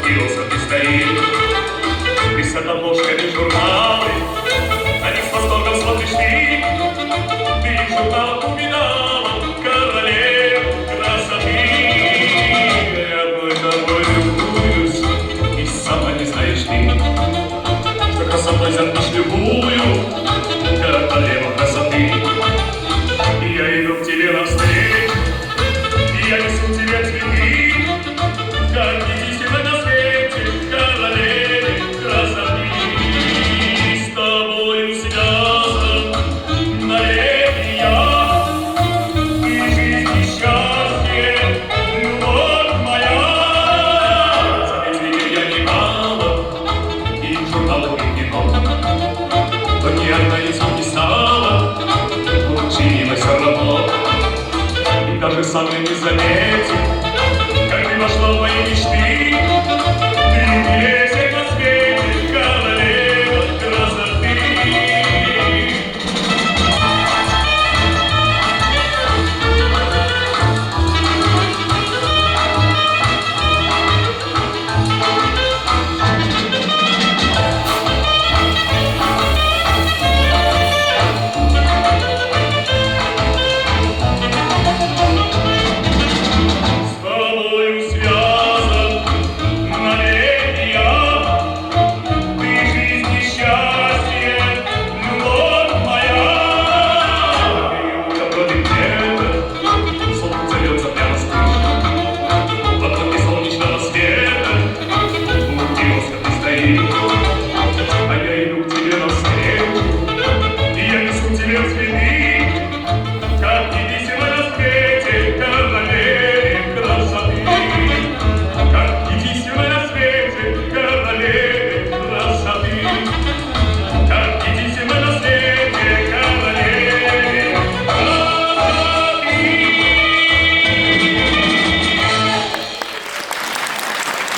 философ и стоит, висят обложками журналы, на них с восторгом смотришь ты. Ты в журналах увидала королеву красоты. Я тобой любуюсь, и сама не знаешь ты, что красотой затмишь любую королеву красоты. И я иду к тебе навстречу, и я несу тебе цветы, как единственной на свете королеве красоты. С тобою связан навеки я, и жизнь, и счастье, любовь моя. Заметь, видел я немало, и в журналах, и кино, но ни одна из них не стала, получилось все равно. И даже сам я не заметил,